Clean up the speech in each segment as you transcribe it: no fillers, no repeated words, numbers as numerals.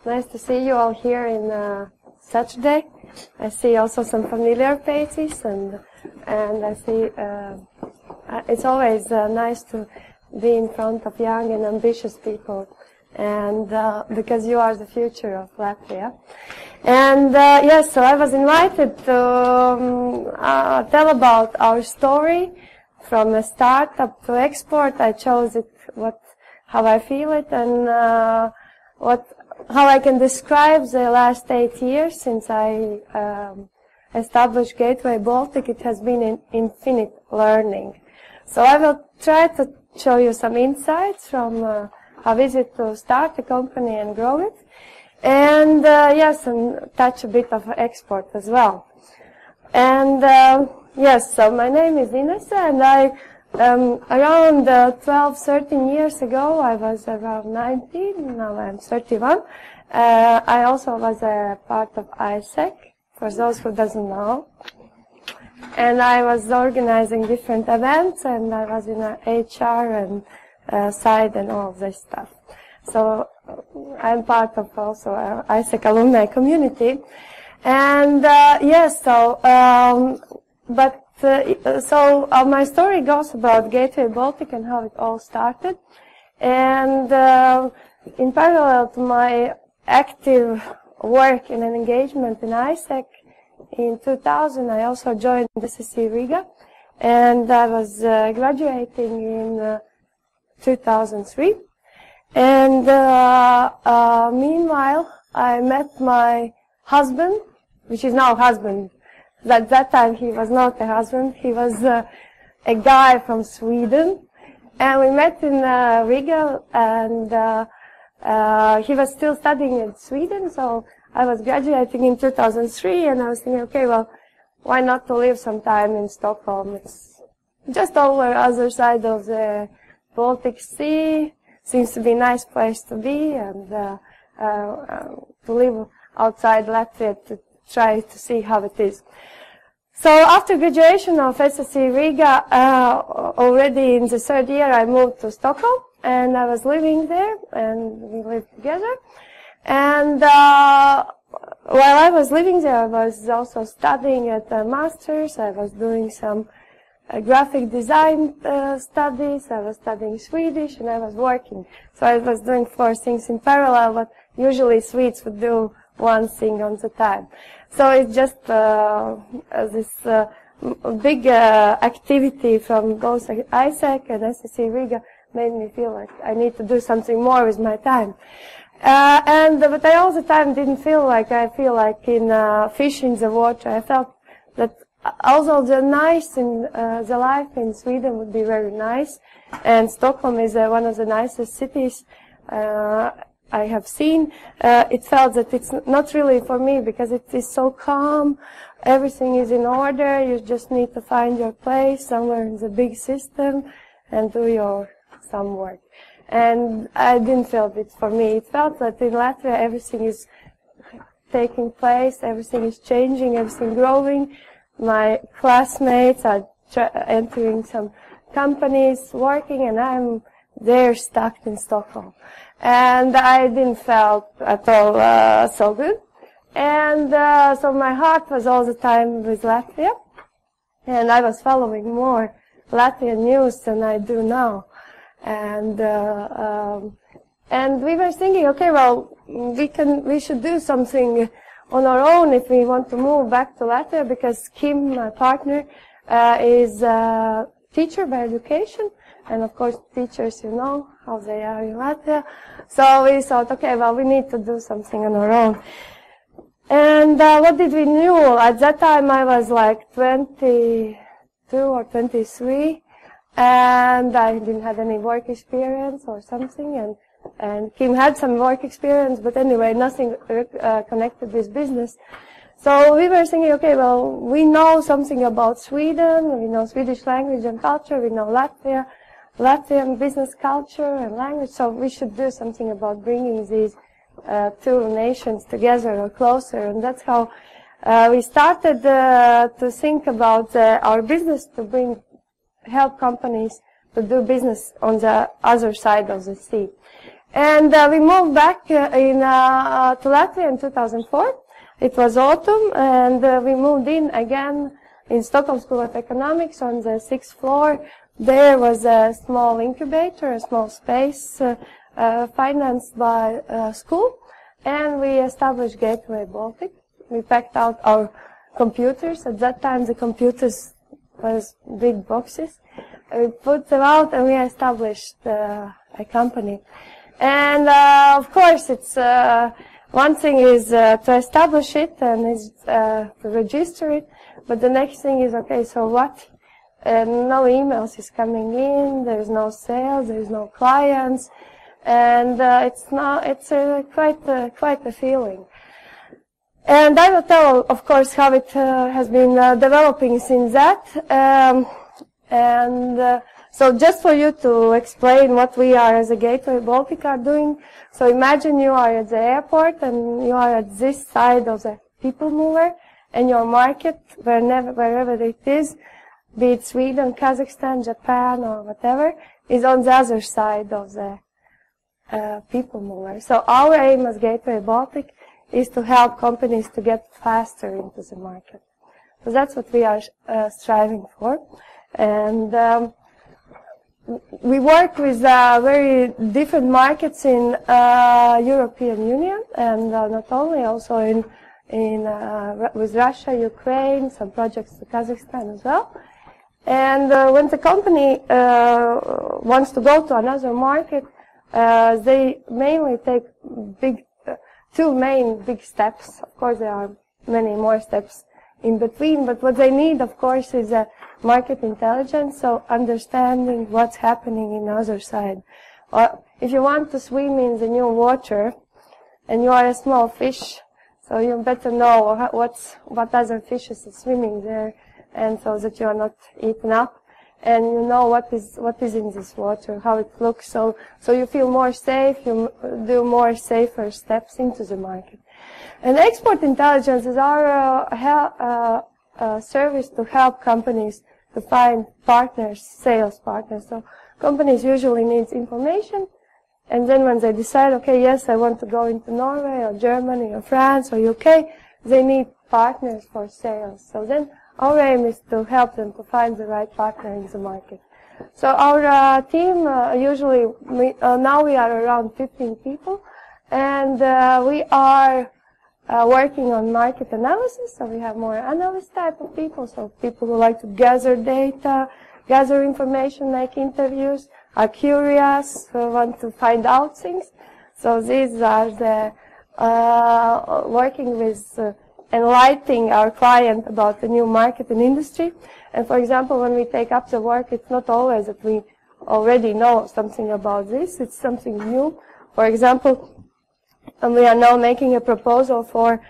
Nice to see you all here in Saturday. I see also some familiar faces, and I see it's always nice to be in front of young and ambitious people, and because you are the future of Latvia. And yes, so I was invited to tell about our story from a startup to export. I chose it how I feel it, and how I can describe the last 8 years since I established GatewayBaltic. It has been an infinite learning. So I will try to show you some insights from how is it to start a company and grow it, and yes, and touch a bit of export as well. And yes, so my name is Ines, and I around 12, 13 years ago, I was around 19, now I'm 31. I also was a part of AIESEC, for those who doesn't know. And I was organizing different events, and I was in HR and side and all of this stuff. So I'm part of also AIESEC alumni community. And yes, so, my story goes about GatewayBaltic and how it all started. And in parallel to my active work and an engagement in AIESEC, in 2000 I also joined SSC Riga, and I was graduating in 2003. And meanwhile, I met my husband, which is now husband. At that time, he was not a husband. He was a guy from Sweden. And we met in Riga, and he was still studying in Sweden, so I was graduating in 2003, and I was thinking, okay, well, why not to live some time in Stockholm? It's just over the other side of the Baltic Sea. Seems to be a nice place to be, and to live outside Latvia to try to see how it is. So after graduation of SSC Riga, already in the third year, I moved to Stockholm, and I was living there, and we lived together. And while I was living there, I was also studying at a master's. I was doing some graphic design studies. I was studying Swedish, and I was working. So I was doing 4 things in parallel, but usually Swedes would do one thing on the time. So it's just this big activity from both AIESEC and SSC Riga made me feel like I need to do something more with my time. But I all the time didn't feel like I feel like in fish in the water. I felt that although the the life in Sweden would be very nice, and Stockholm is one of the nicest cities I have seen, it felt that it's not really for me, because it is so calm, everything is in order, you just need to find your place somewhere in the big system and do some work. And I didn't feel it for me. It felt that in Latvia everything is taking place, everything is changing, everything growing. My classmates are entering some companies, working, and I'm there stuck in Stockholm. And I didn't feel at all so good. And so my heart was all the time with Latvia. And I was following more Latvian news than I do now. And we were thinking, okay, well, we should do something on our own if we want to move back to Latvia, because Kim, my partner, is a teacher by education. And of course, teachers, you know how they are in Latvia. So we thought, okay, well, we need to do something on our own. And what did we do? At that time, I was like 22 or 23, and I didn't have any work experience or something. And Kim had some work experience, but anyway, nothing connected with business. So we were thinking, okay, well, we know something about Sweden, we know Swedish language and culture, we know Latvian business culture and language, so we should do something about bringing these two nations together or closer. And that's how we started to think about our business, to help companies to do business on the other side of the sea. And we moved back to Latvia in 2004. It was autumn, and we moved in again in Stockholm School of Economics on the 6th floor. There was a small incubator, a small space financed by school, and we established GatewayBaltic. We packed out our computers. At that time, the computers was big boxes. We put them out, and we established a company. And of course, it's one thing is to establish it and is to register it, but the next thing is, okay, so what? No emails is coming in. There's no sales. There's no clients, and it's quite a feeling. And I will tell, of course, how it has been developing since that. So just for you to explain what we are as a GatewayBaltic are doing. So imagine you are at the airport and you are at this side of the people mover, and your market, wherever it is, be it Sweden, Kazakhstan, Japan, or whatever, is on the other side of the people mover. So our aim as GatewayBaltic is to help companies to get faster into the market. So that's what we are striving for. And we work with very different markets in European Union, and not only, also with Russia, Ukraine, some projects to Kazakhstan as well. And when the company wants to go to another market, they mainly take two main big steps. Of course, there are many more steps in between, but what they need, of course, is a market intelligence, so understanding what's happening in the other side. Or if you want to swim in the new water, and you are a small fish, so you better know what other fishes are swimming there, and so that you are not eaten up, and you know what is in this water, how it looks, so you feel more safe, you do more safer steps into the market. And export intelligence is our service to help companies to find partners, sales partners. So companies usually need information, and then when they decide, okay, yes, I want to go into Norway or Germany or France or UK, they need partners for sales. So then our aim is to help them to find the right partner in the market. So our team, usually, now we are around 15 people, and we are working on market analysis, so we have more analyst type of people, so people who like to gather data, gather information, make interviews, are curious, want to find out things. So these are the working with enlightening our client about the new market and industry. And for example, when we take up the work, it's not always that we already know something about this, it's something new. For example, and we are now making a proposal for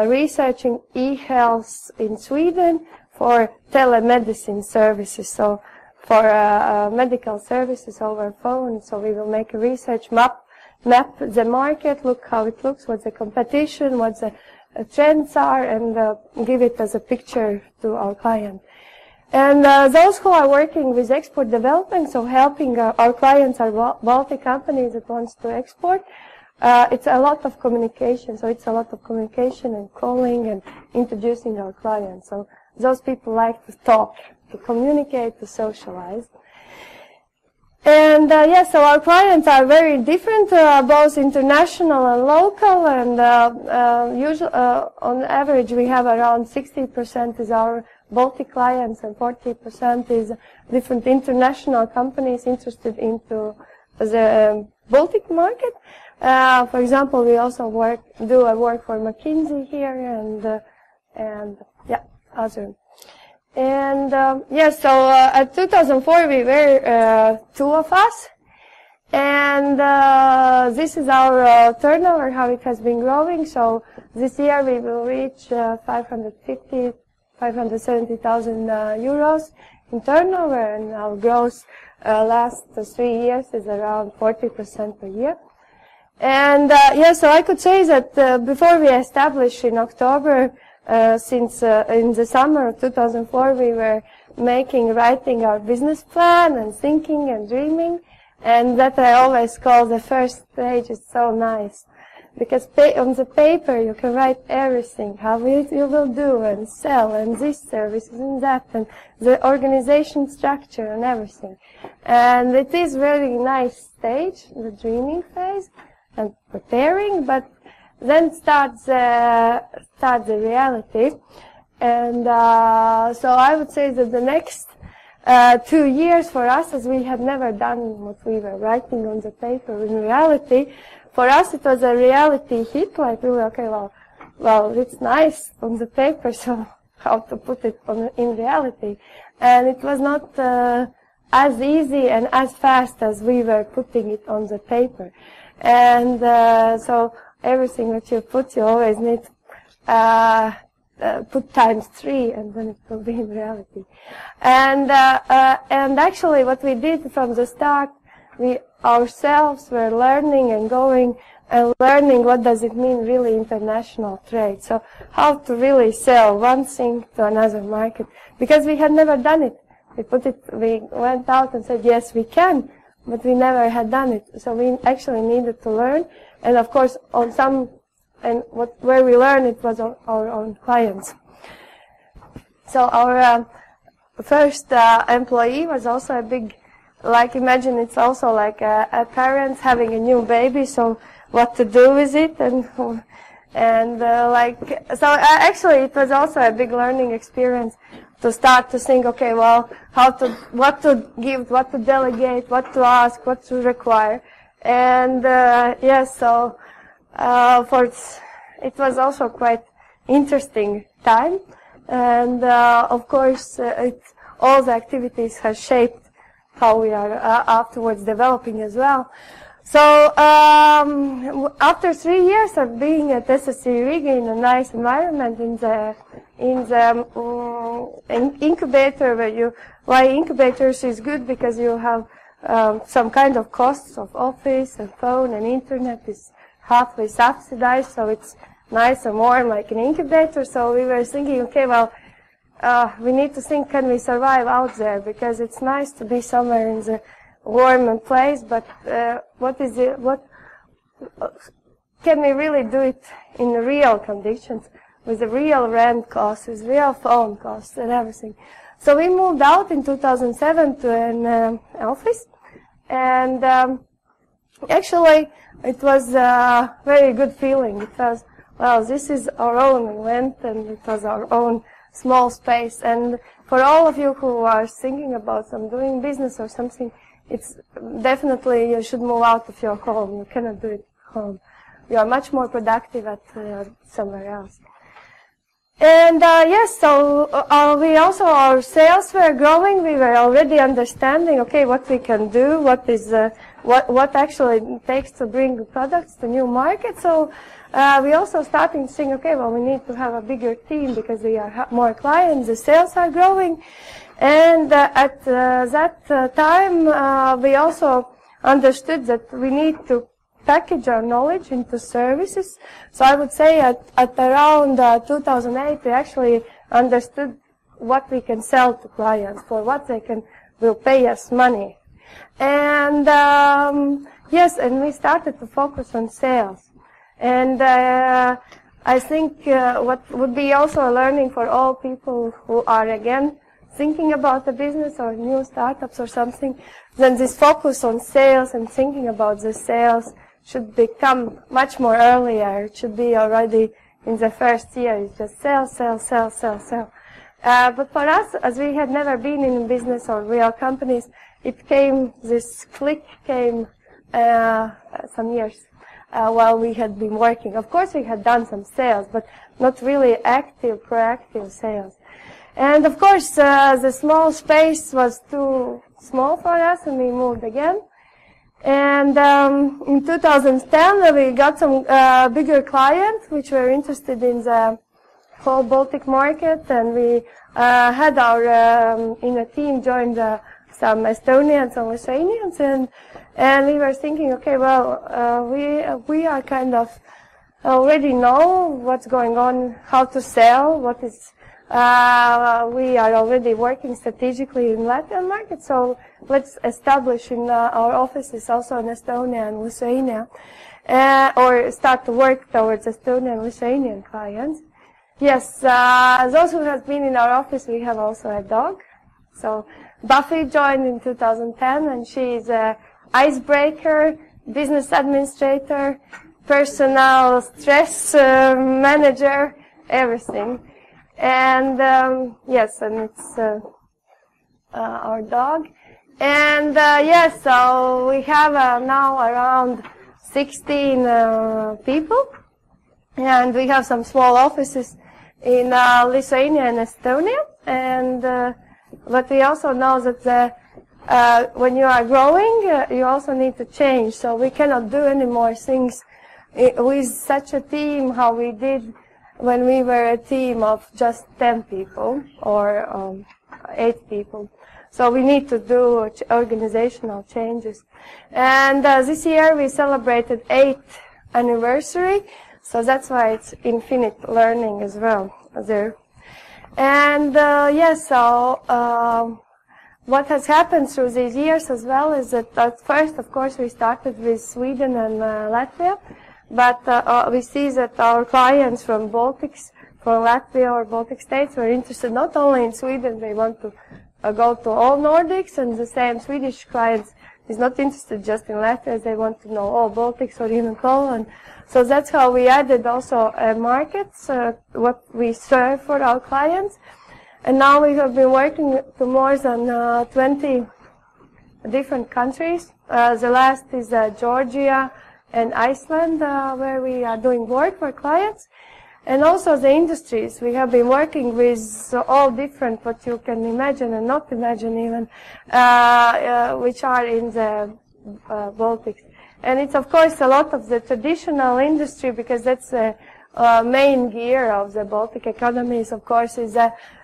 researching e-health in Sweden for telemedicine services, so for medical services over phone. So we will make a research map the market, look how it looks, what's the competition, what the trends are, and give it as a picture to our client. And those who are working with export development, so helping our clients, our Baltic companies that wants to export, it's a lot of communication. So it's a lot of communication and calling and introducing our clients. So those people like to talk, to communicate, to socialize. And yes, so our clients are very different, both international and local. And usually, on average, we have around 60% is our Baltic clients, and 40% is different international companies interested into the Baltic market. For example, we also do work for McKinsey here, and yeah, other. And yes, so at 2004 we were two of us, and this is our turnover, how it has been growing. So this year we will reach 570,000 euros in turnover, and our growth last 3 years is around 40% per year. And yeah, so I could say that before we established in October, since in the summer of 2004 we were writing our business plan and thinking and dreaming, And that I always call the first stage is so nice. Because on the paper you can write everything, how you will do and sell and this services and that and the organization structure and everything. And it is very nice stage, the dreaming phase and preparing, but then starts the reality. And so I would say that the next 2 years for us, as we had never done what we were writing on the paper in reality, for us it was a reality hit, like we were, okay, well, it's nice on the paper, so how to put it in reality? And it was not as easy and as fast as we were putting it on the paper. And so everything that you put, you always need put times 3, and then it will be in reality. And actually what we did from the start, we ourselves were learning and going and learning what does it mean really international trade. So how to really sell one thing to another market, because we had never done it. We went out and said, yes, we can, but we never had done it. So we actually needed to learn. And of course, where we learned it was on our own clients. So our first employee was also a big, like, imagine it's also like a parent having a new baby, so what to do with it, so actually it was also a big learning experience to start to think, okay, well, what to give, what to delegate, what to ask, what to require. And yes, so it was also quite interesting time, and of course all the activities have shaped how we are afterwards developing as well. So after 3 years of being at SSC Riga in a nice environment in the incubator, why incubators is good, because you have some kind of costs of office and phone and internet is halfway subsidized, so it's nice and warm like an incubator. So we were thinking, okay, well, we need to think, can we survive out there? Because it's nice to be somewhere in the warm place, but what can we really do it in real conditions with the real rent costs, with real phone costs and everything? So we moved out in 2007 to an office, and actually it was a very good feeling. It was, well, this is our own. We went, and it was our own small space. And for all of you who are thinking about doing business or something, it's definitely you should move out of your home. You cannot do it at home. You are much more productive at somewhere else. And yes, so we also, our sales were growing. We were already understanding, okay, what we can do, what actually takes to bring products to new markets. So we also starting to think, okay, well, we need to have a bigger team because we are more clients. The sales are growing, and at that time we also understood that we need to package our knowledge into services. So I would say at around 2008, we actually understood what we can sell to clients, for what they will pay us money. And yes, and we started to focus on sales. And I think what would be also a learning for all people who are again thinking about a business or new startups or something, then this focus on sales and thinking about the sales should become much more earlier. It should be already in the first year. It's just sell, sell, sell, sell, sell. But for us, as we had never been in business or real companies, this click came some years while we had been working. Of course, we had done some sales, but not really active, proactive sales. And of course, the small space was too small for us, and we moved again. And in 2010, we got some bigger clients which were interested in the whole Baltic market, and we had our in a team joined some Estonians and Lithuanians, and we were thinking, okay, well, we are kind of already know what's going on, how to sell, what is we are already working strategically in Latvian market, so let's establish in our offices also in Estonia and Lithuania, or start to work towards Estonian and Lithuanian clients. Yes, those who have been in our office, we have also a dog. So Buffy joined in 2010, and she is an icebreaker, business administrator, personnel stress manager, everything. And yes, and it's our dog. And yes, so we have now around 16 people, and we have some small offices in Lithuania and Estonia. And but we also know that when you are growing, you also need to change. So we cannot do any more things with such a team how we did when we were a team of just 10 people or 8 people. So we need to do organizational changes. And this year we celebrated 8th anniversary, so that's why it's infinite learning as well there. And yes, so what has happened through these years as well is that at first, of course, we started with Sweden and Latvia. But we see that our clients from Baltics, from Latvia or Baltic states, were interested not only in Sweden, they want to go to all Nordics, and the same Swedish clients is not interested just in Latvia, they want to know all Baltics or even Poland. So that's how we added also markets, what we serve for our clients. And now we have been working to more than 20 different countries. The last is Georgia and Iceland, where we are doing work for clients. And also the industries. We have been working with all different, what you can imagine and not imagine even, which are in the Baltics. And it's, of course, a lot of the traditional industry, because that's the main gear of the Baltic economies, of course, is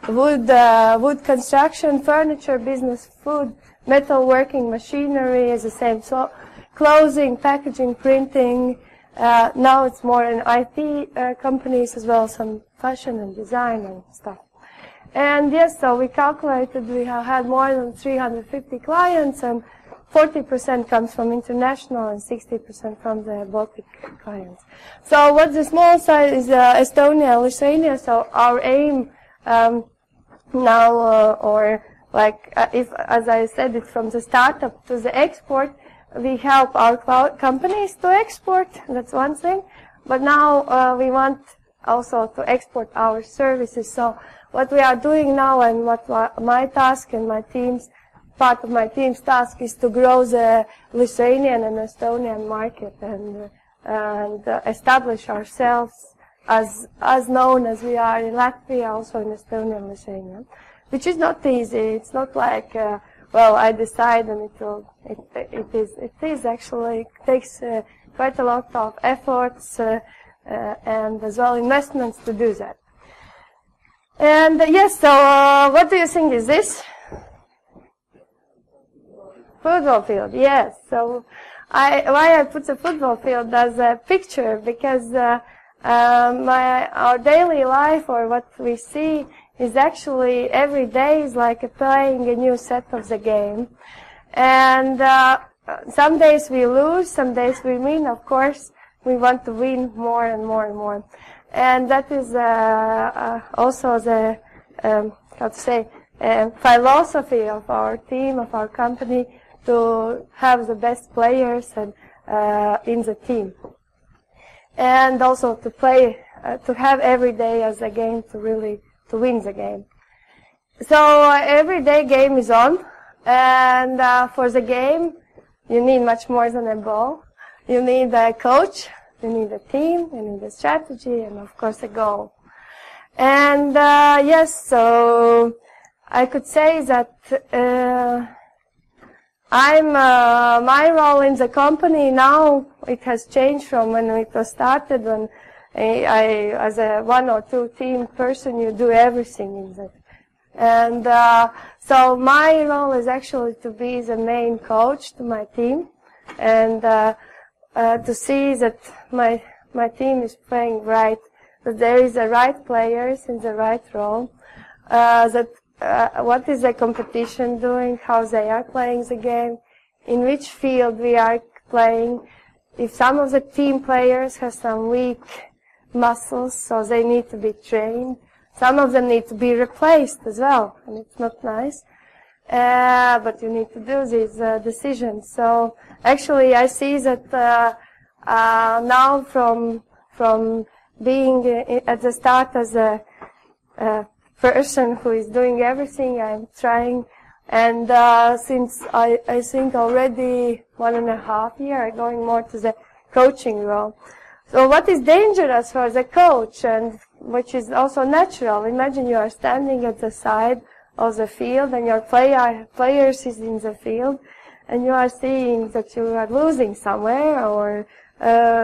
wood construction, furniture business, food, metalworking, machinery is the same. So clothing, packaging, printing. Now it's more in IT companies as well, some fashion and design and stuff. And yes, so we calculated we have had more than 350 clients, and 40% comes from international and 60% from the Baltic clients. So what the small side is Estonia and Lithuania. So our aim now, or like if, as I said it from the startup to the export, we help our companies to export, that's one thing, but now we want also to export our services. So what we are doing now, and what my task and my team's, part of my team's task, is to grow the Lithuanian and Estonian market and establish ourselves as known as we are in Latvia, also in Estonia and Lithuania, which is not easy. It's not like well, I decide and it is actually, it takes quite a lot of efforts and as well investments to do that. And yes, so what do you think is this? Football field, yes. So why I put the football field as a picture, because our daily life, or what we see, is actually every day is like playing a new set of the game. And some days we lose, some days we win. Of course, we want to win more and more and more. And that is also the, how to say, philosophy of our team, of our company, to have the best players and in the team. And also to play, to have every day as a game to really to win the game. So every day game is on, and for the game you need much more than a ball. You need a coach, you need a team, you need a strategy, and of course a goal. And yes, so I could say that my role in the company now, it has changed from when it was started, when I as a 1 or 2 team person, you do everything in that. And so my role is actually to be the main coach to my team, and to see that my team is playing right that there is the right players in the right role, what is the competition doing, how they are playing the game, in which field we are playing. If some of the team players have some weak muscles, so they need to be trained. Some of them need to be replaced as well, and it's not nice. But you need to do these decisions. So actually I see that now from being at the start as a person who is doing everything, I'm trying, and since I think already 1.5 years, I'm going more to the coaching role. So what is dangerous for the coach, and which is also natural, imagine you are standing at the side of the field and your players is in the field, and you are seeing that you are losing somewhere, or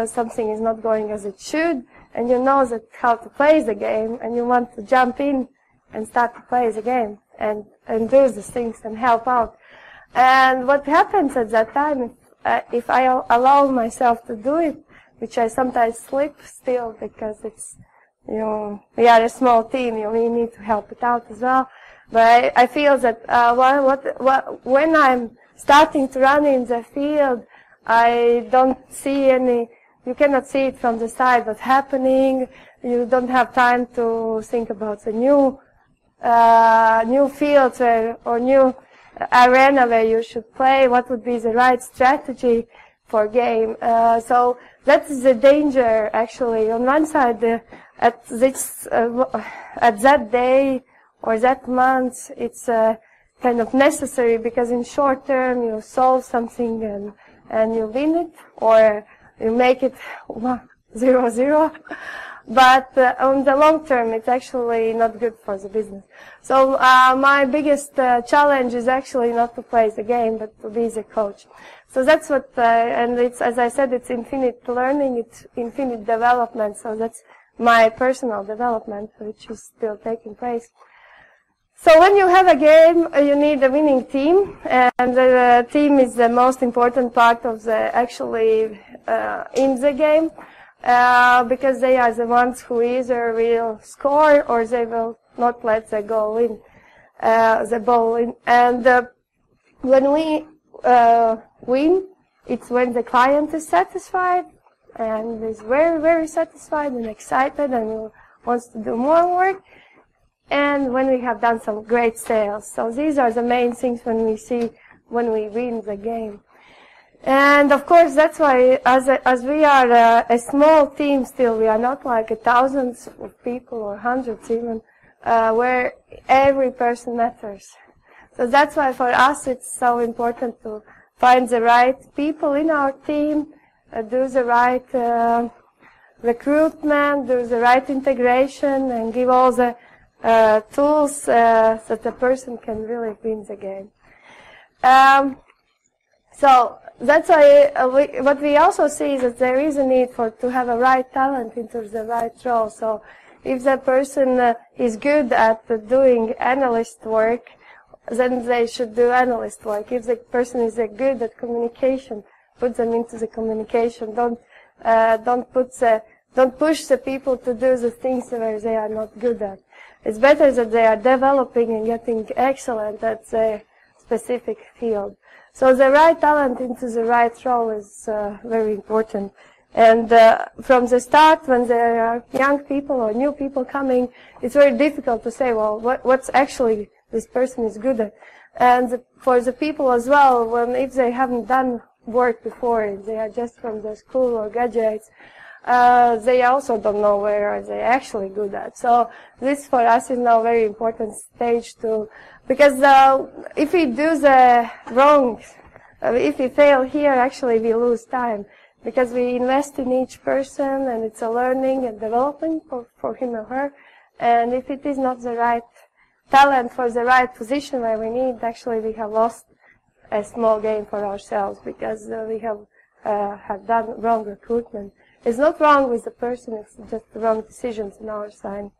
something is not going as it should, and you know that how to play the game, and you want to jump in and start to play the game and do the things and help out. And what happens at that time, if I allow myself to do it, which I sometimes slip still because it's, we are a small team, we need to help it out as well. But I feel that when I'm starting to run in the field, I don't see any, you cannot see it from the side what's happening. You don't have time to think about the new fields or new arena where you should play, what would be the right strategy for game. So that is the danger, actually. On one side, at that day or that month, it's kind of necessary, because in short term you solve something and you win it, or you make it 0-0. But on the long term, it's actually not good for the business. So my biggest challenge is actually not to play the game, but to be the coach. So that's what, and it's, as I said, it's infinite learning, it's infinite development. So that's my personal development, which is still taking place. So when you have a game, you need a winning team, and the team is the most important part of the actually in the game, because they are the ones who either will score or they will not let the goal in, the ball in. And when we win, it's when the client is satisfied and is very, very satisfied and excited and wants to do more work, and when we have done some great sales. So these are the main things when we see when we win the game. And of course, that's why as we are a small team still, we are not like thousands of people or hundreds even, where every person matters. So that's why for us it's so important to find the right people in our team, do the right recruitment, do the right integration, and give all the tools that the person can really win the game. So that's why what we also see is that there is a need to have a right talent into the right role. So if the person is good at doing analyst work, then they should do analyst work. If the person is good at communication, put them into the communication. Don't push the people to do the things where they are not good at. It's better that they are developing and getting excellent at their specific field. So the right talent into the right role is very important. And from the start, when there are young people or new people coming, it's very difficult to say, well, what's actually this person is good at. And for the people as well, if they haven't done work before, they are just from the school or graduates, they also don't know where are they actually good at. So this for us is now a very important stage because if we do the wrong, if we fail here, actually we lose time, because we invest in each person and it's a learning and development for him or her. And if it is not the right talent for the right position where we need, actually we have lost a small game for ourselves, because we have done wrong recruitment. It's not wrong with the person, it's just the wrong decisions on our side.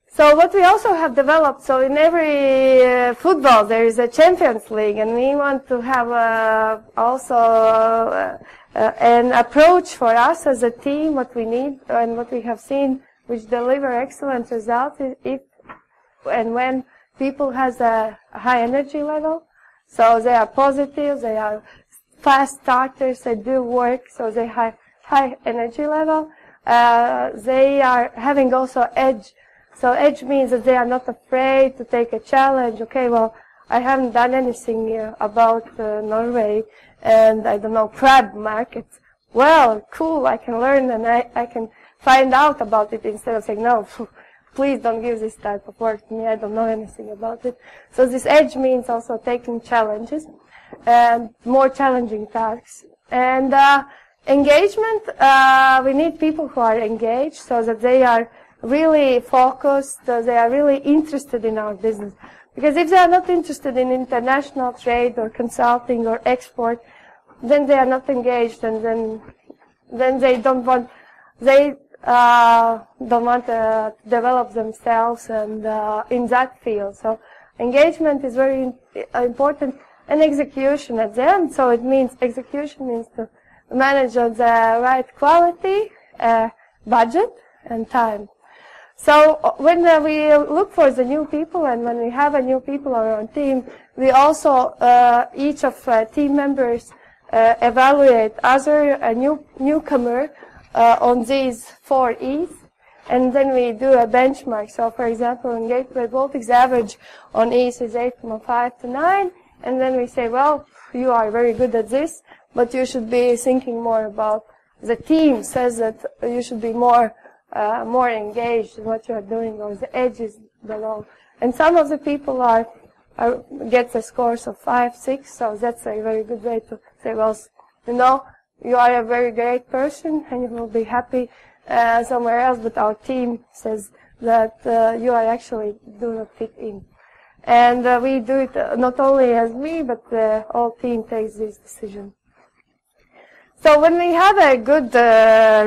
So what we also have developed, so in every football there is a Champions League, and we want to have also an approach for us as a team, what we need and what we have seen, which deliver excellent results if and when people has a high energy level. So they are positive, they are fast starters, they do work, so they have high energy level. They are having also edge. So edge means that they are not afraid to take a challenge. Okay, well, I haven't done anything about Norway and, I don't know, crab markets. Well, cool, I can learn and I can find out about it instead of saying, no, please don't give this type of work to me, I don't know anything about it. So this edge means also taking challenges and more challenging tasks. And engagement, we need people who are engaged so that they are really focused, they are really interested in our business. Because if they are not interested in international trade or consulting or export, then they are not engaged, and then they don't want to develop themselves and in that field. So engagement is very important, and execution at the end. So it means execution means to manage the right quality, budget, and time. So when we look for the new people and when we have a new people on our team, we also, each of team members evaluate a newcomer on these 4 E's, and then we do a benchmark. So for example, in GatewayBaltic's average on E's is 8.5 to 9, and then we say, well, you are very good at this, but you should be thinking more about, the team says that you should be more engaged in what you are doing, or the edge is below. And some of the people get the scores of 5, 6, so that's a very good way to say, well, you know, you are a very great person and you will be happy somewhere else, but our team says that you are actually do not fit in. And we do it not only as me, but the whole team takes this decision. So when we have a good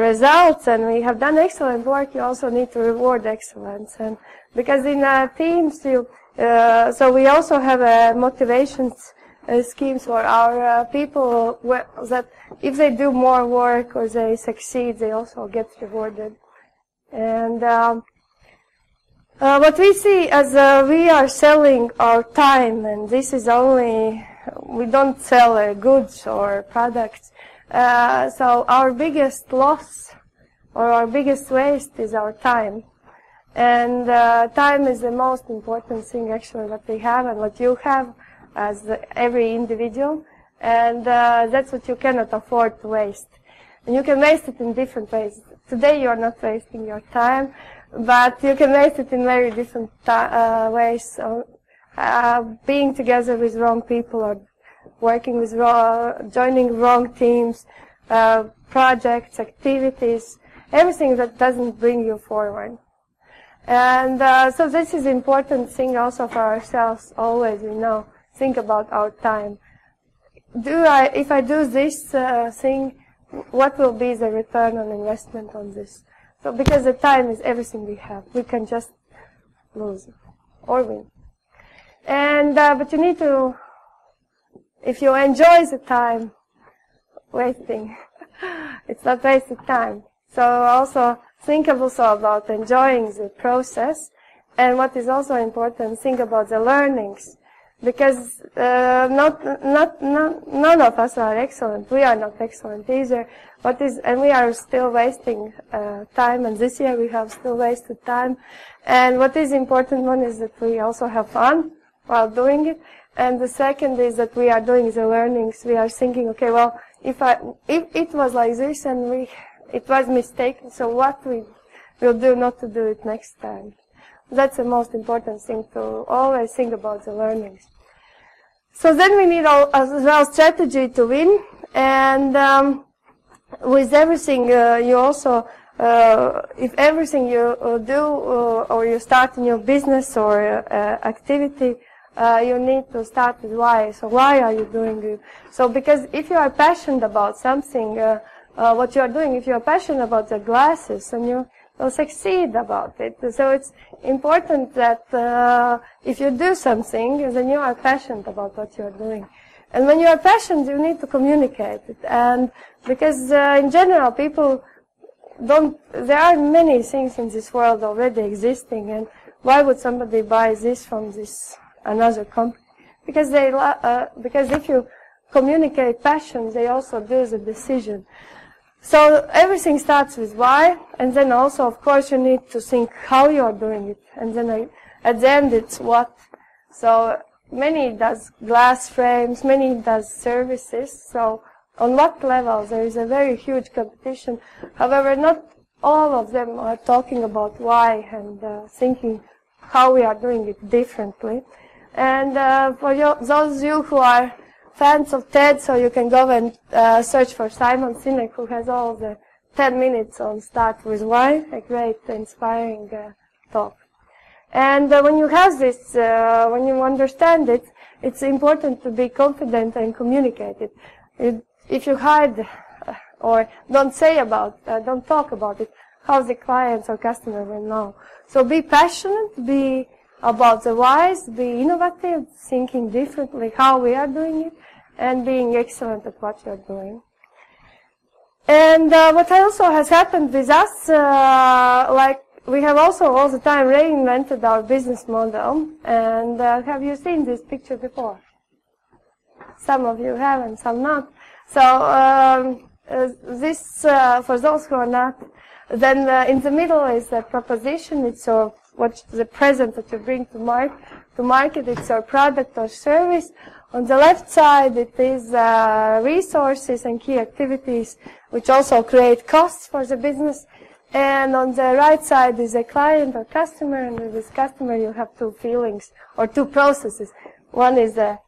results and we have done excellent work, you also need to reward excellence. And because in teams, so we also have motivations schemes for our people that if they do more work or they succeed, they also get rewarded. And what we see as we are selling our time, and this is only, we don't sell goods or products. So our biggest loss or our biggest waste is our time. And time is the most important thing actually that we have and what you have as every individual. And that's what you cannot afford to waste. And you can waste it in different ways. Today you are not wasting your time, but you can waste it in very different ways. So, being together with wrong people or working with joining wrong teams, projects, activities, everything that doesn't bring you forward. And so this is important thing also for ourselves. Always, think about our time. If I do this thing, what will be the return on investment on this? So because the time is everything we have, we can just lose it or win. And but you need to. If you enjoy the time, wasting, it's not wasted time. So also think also about enjoying the process, and what is also important, think about the learnings, because none of us are excellent. We are not excellent either. And we are still wasting time, and this year we have still wasted time. And what is important one is that we also have fun while doing it. And the second is that we are doing the learnings. We are thinking, okay, well, if it was like this and it was mistaken, so what we will do not to do it next time. That's the most important thing, to always think about the learnings. So then we need as well strategy to win, and with everything you also, if everything you do or you start a new business or activity, you need to start with why. So why are you doing it? So because if you are passionate about something, what you are doing, if you are passionate about the glasses, and will succeed about it. So it's important that if you do something, then you are passionate about what you are doing. And when you are passionate, you need to communicate it. And because in general, people there are many things in this world already existing, and why would somebody buy this from this another company? Because because if you communicate passion, they also do the decision. So everything starts with why, and then also, of course, you need to think how you are doing it, and then at the end it's what. So many does glass frames, many does services. So on what level there is a very huge competition. However, not all of them are talking about why and thinking how we are doing it differently. And for those of you who are fans of TED, so you can go and search for Simon Sinek, who has all the 10 minutes on Start With Why, a great inspiring talk. And when you have this, when you understand it, it's important to be confident and communicate it. If you hide or don't talk about it, how the clients or customer will know. So be passionate, be about the whys, be innovative, thinking differently how we are doing it, and being excellent at what you're doing. And what also has happened with us, like we have also all the time reinvented our business model. And have you seen this picture before? Some of you have and some not. So this, for those who are not, then in the middle is the proposition. It's what the present that you bring to market. It's your product or service. On the left side, it is resources and key activities, which also create costs for the business. And on the right side is a client or customer, and with this customer you have two feelings or two processes. One is the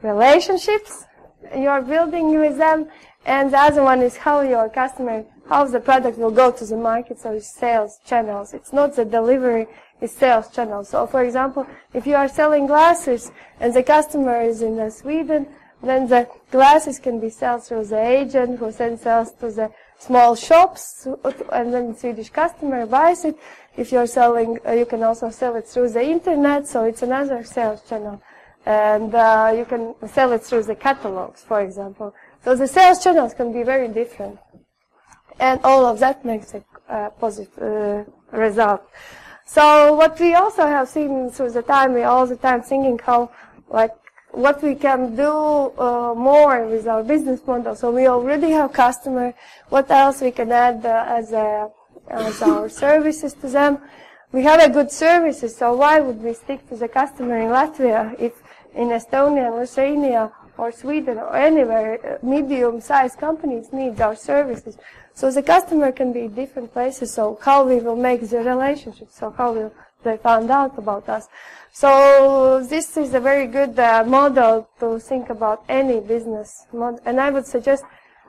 relationships you are building with them, and the other one is how your customer, how the product will go to the market, so it's sales channels. It's not the delivery, it's sales channels. So, for example, if you are selling glasses and the customer is in Sweden, then the glasses can be sold through the agent who then sells to the small shops, and then the Swedish customer buys it. If you're selling, you can also sell it through the internet, so it's another sales channel. And you can sell it through the catalogs, for example. So the sales channels can be very different. And all of that makes a positive result. So what we also have seen through the time, we're all the time thinking how, like, what we can do more with our business model. So we already have customer. What else we can add as our services to them? We have a good services, so why would we stick to the customer in Latvia if in Estonia, Lithuania, or Sweden, or anywhere, medium-sized companies need our services? So the customer can be different places, so how we will make the relationship, so how will they find out about us. So this is a very good model to think about any business model. And I would suggest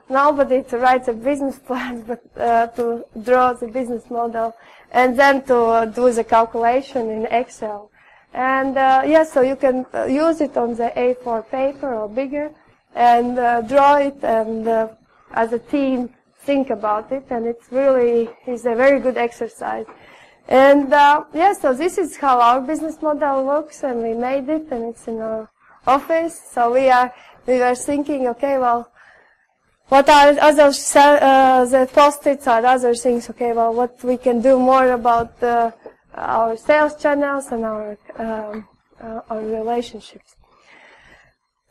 nobody to write a business plan, but to draw the business model and then to do the calculation in Excel. And yes, so you can use it on the A4 paper or bigger and draw it and as a team think about it, and it really is a very good exercise. And yes, so this is how our business model works, and we made it, and it's in our office. So we were thinking, okay, well, what are other the post-its are other things? Okay, well, what we can do more about our sales channels and our relationships.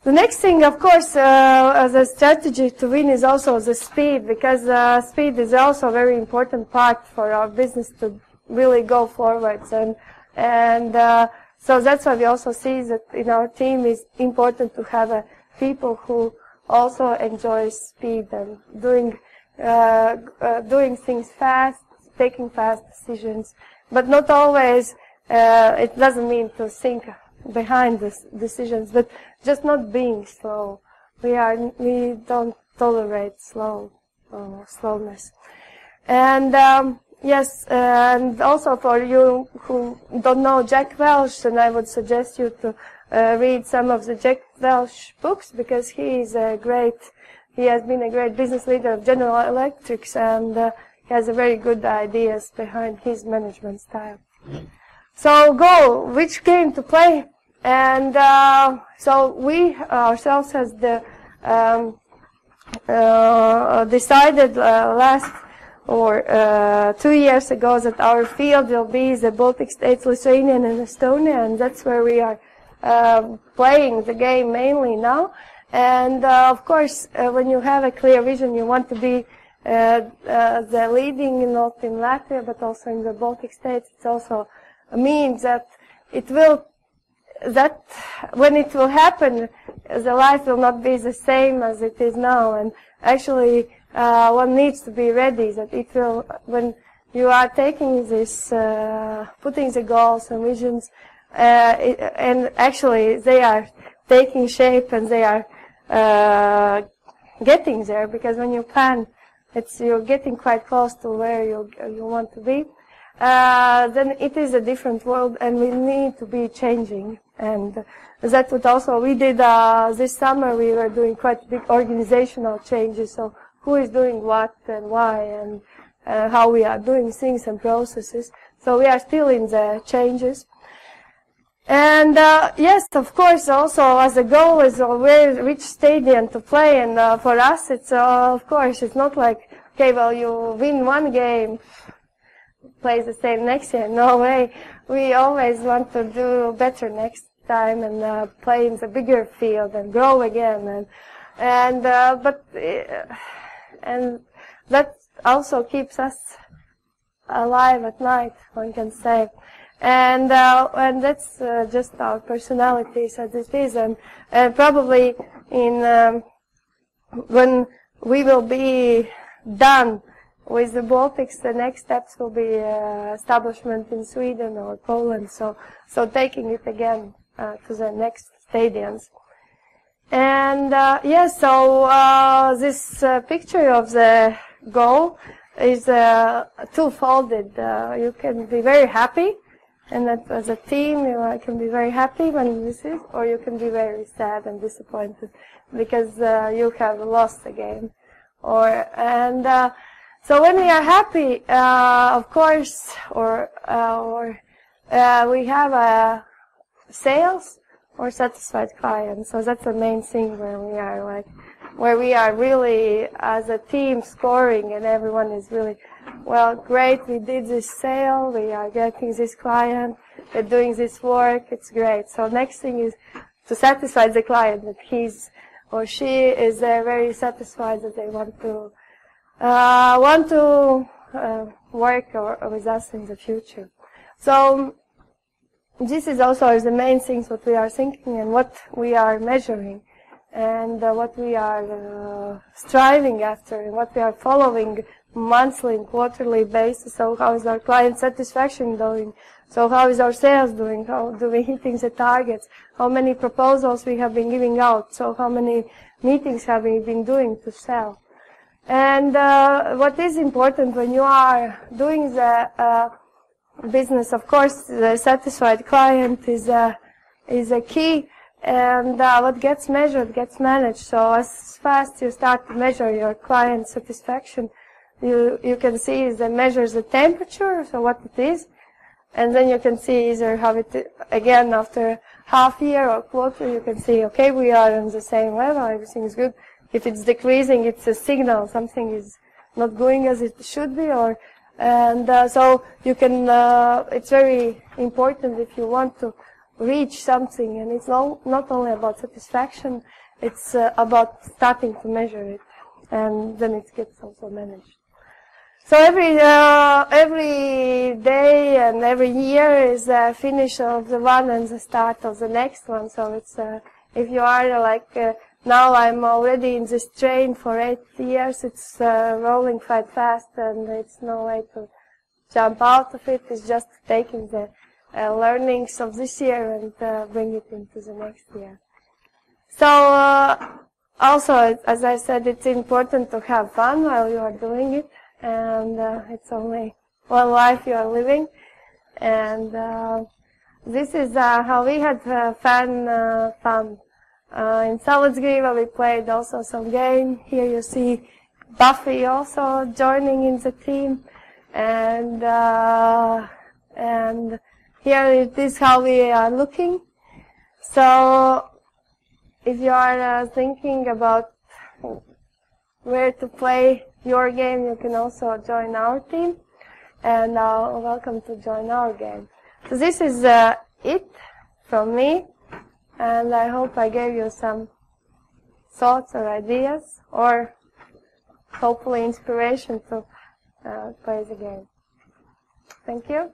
The next thing, of course, as a strategy to win is also the speed, because speed is also a very important part for our business to really go forwards. And so that's why we also see that in our team it's important to have people who also enjoy speed and doing things fast, taking fast decisions, but not always. It doesn't mean to think behind the decisions, but just not being slow. We don't tolerate slowness. And yes, and also for you who don't know Jack Welch, then I would suggest you to read some of the Jack Welch books, because he has been a great business leader of General Electric, and he has a very good ideas behind his management style. So goal, which game to play, and so we ourselves has decided last or 2 years ago that our field will be the Baltic States, Lithuania and Estonia, and that's where we are playing the game mainly now. And of course, when you have a clear vision, you want to be the leading not in Latvia but also in the Baltic States. It also means that when it will happen, the life will not be the same as it is now. And actually, one needs to be ready that it will, when you are taking this, putting the goals and visions, and actually they are taking shape and they are getting there, because when you plan, you're getting quite close to where you want to be. Then it is a different world, and we need to be changing. And that's what also we did this summer. We were doing quite big organizational changes. So who is doing what and why, and how we are doing things and processes. So we are still in the changes. And yes, of course, also as a goal is which stadium to play. And for us, it's of course it's not like, okay, well, you win one game, play the same next year. No way. We always want to do better next time and play in the bigger field and grow again. And that also keeps us alive at night, one can say. And that's just our personalities as it is. And probably when we will be done with the Baltics, the next steps will be establishment in Sweden or Poland. So taking it again to the next stadiums. And yes, so this picture of the goal is two-folded. You can be very happy, and that as a team you can be very happy when this is, or you can be very sad and disappointed because you have lost the game. So when we are happy, of course, or we have sales or satisfied clients. So that's the main thing where we are really as a team scoring, and everyone is really, well, great, we did this sale, we are getting this client, we're doing this work, it's great. So next thing is to satisfy the client, that he's or she is very satisfied that they want to work with us in the future. So this is also the main things what we are thinking and what we are measuring, and what we are striving after, and what we are following monthly and quarterly basis. So how is our client satisfaction doing? So how is our sales doing? How do we hitting the targets? How many proposals we have been giving out? So how many meetings have we been doing to sell? And what is important when you are doing the business, of course, the satisfied client is a key, and what gets measured gets managed. So as fast you start to measure your client satisfaction, you can see the measures the temperature, so what it is, and then you can see either how it again after half year or quarter. You can see, okay, we are on the same level, everything is good. If it's decreasing, it's a signal something is not going as it should be, so you can. It's very important if you want to reach something, and it's not only about satisfaction. It's about starting to measure it, and then it gets also managed. So every day and every year is the finish of the one and the start of the next one. So it's if you are like now I'm already in this train for 8 years. It's rolling quite fast, and it's no way to jump out of it. It's just taking the learnings of this year and bring it into the next year. So also, as I said, it's important to have fun while you are doing it. And it's only one life you are living, and this is how we had fun. In Salzgive we played also some game. Here you see Buffy also joining in the team, and here it is how we are looking. So if you are thinking about where to play your game, you can also join our team, and welcome to join our game. So this is it from me, and I hope I gave you some thoughts or ideas, or hopefully inspiration to play the game. Thank you.